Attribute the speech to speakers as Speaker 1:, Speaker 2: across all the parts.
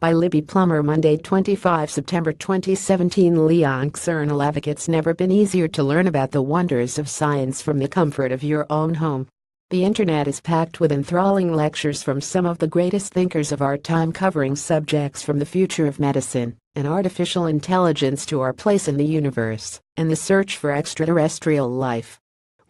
Speaker 1: By Libby Plummer Monday 25 September 2017 Leon CsernohlavekIts never been easier to learn about the wonders of science from the comfort of your own home. The internet is packed with enthralling lectures from some of the greatest thinkers of our time covering subjects from the future of medicine and artificial intelligence to our place in the universe and the search for extraterrestrial life.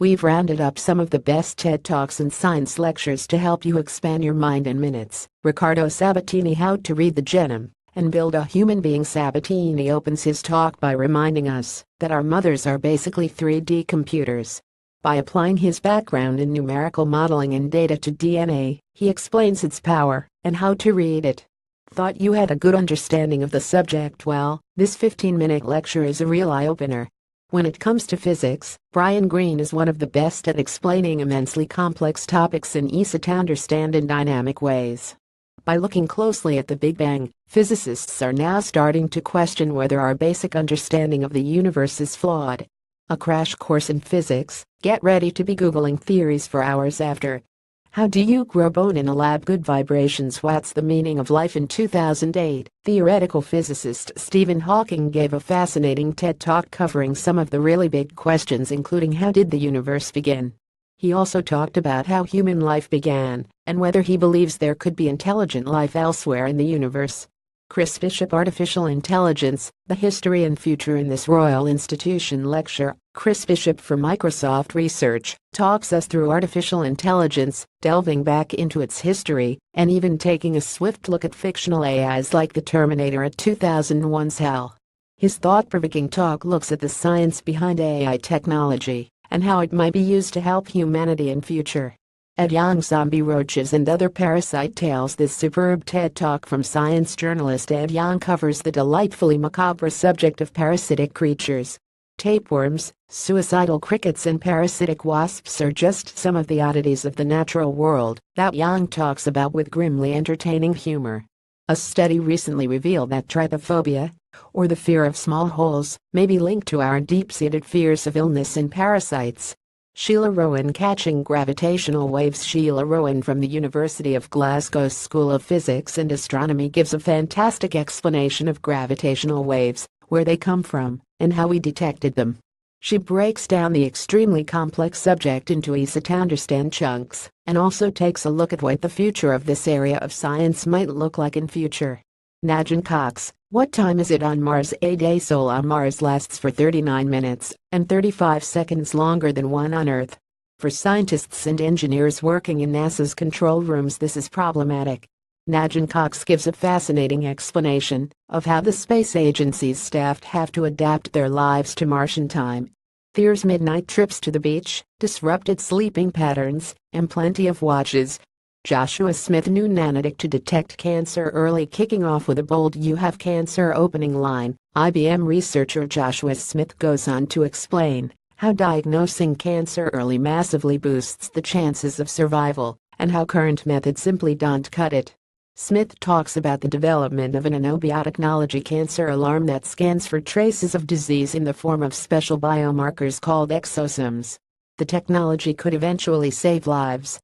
Speaker 1: We've rounded up some of the best TED Talks and science lectures to help you expand your mind in minutes. Riccardo Sabatini, How to Read the Genome and Build a Human Being. Sabatini opens his talk by reminding us that our mothers are basically 3D computers. By applying his background in numerical modeling and data to DNA, he explains its power and how to read it. Thought you had a good understanding of the subject? Well, this 15-minute lecture is a real eye-opener. When it comes to physics, Brian Greene is one of the best at explaining immensely complex topics in easy to understand and dynamic ways. By looking closely at the Big Bang, physicists are now starting to question whether our basic understanding of the universe is flawed. A crash course in physics. Get ready to be Googling theories for hours after. How do you grow bone in a lab? Good vibrations. What's the meaning of life? In 2008, theoretical physicist Stephen Hawking gave a fascinating TED Talk covering some of the really big questions, including how did the universe begin? He also talked about how human life began and whether he believes there could be intelligent life elsewhere in the universe. Chris Bishop, Artificial Intelligence, the History and Future. In this Royal Institution lecture, Chris Bishop from Microsoft Research talks us through artificial intelligence, delving back into its history, and even taking a swift look at fictional AIs like the Terminator at 2001's HAL. His thought-provoking talk looks at the science behind AI technology and how it might be used to help humanity in future. Ed Young, Zombie Roaches and Other Parasite Tales. This superb TED Talk from science journalist Ed Young covers the delightfully macabre subject of parasitic creatures. Tapeworms, suicidal crickets and parasitic wasps are just some of the oddities of the natural world that Young talks about with grimly entertaining humor. A study recently revealed that trypophobia, or the fear of small holes, may be linked to our deep-seated fears of illness and parasites. Sheila Rowan, Catching Gravitational Waves. Sheila Rowan from the University of Glasgow's School of Physics and Astronomy gives a fantastic explanation of gravitational waves, where they come from, and how we detected them. She breaks down the extremely complex subject into easy-to-understand chunks, and also takes a look at what the future of this area of science might look like in future. Najin Cox, What Time Is It on Mars? A day solar on Mars lasts for 39 minutes and 35 seconds longer than one on Earth. For scientists and engineers working in NASA's control rooms, this is problematic. Najin Cox gives a fascinating explanation of how the space agency's staff have to adapt their lives to Martian time. There's midnight trips to the beach, disrupted sleeping patterns, and plenty of watches. Joshua Smith, New nanotic to detect cancer early. Kicking off with a bold "You have cancer" opening line, IBM researcher Joshua Smith goes on to explain how diagnosing cancer early massively boosts the chances of survival and how current methods simply don't cut it. Smith talks about the development of an nanobiotechnology cancer alarm that scans for traces of disease in the form of special biomarkers called exosomes. The technology could eventually save lives,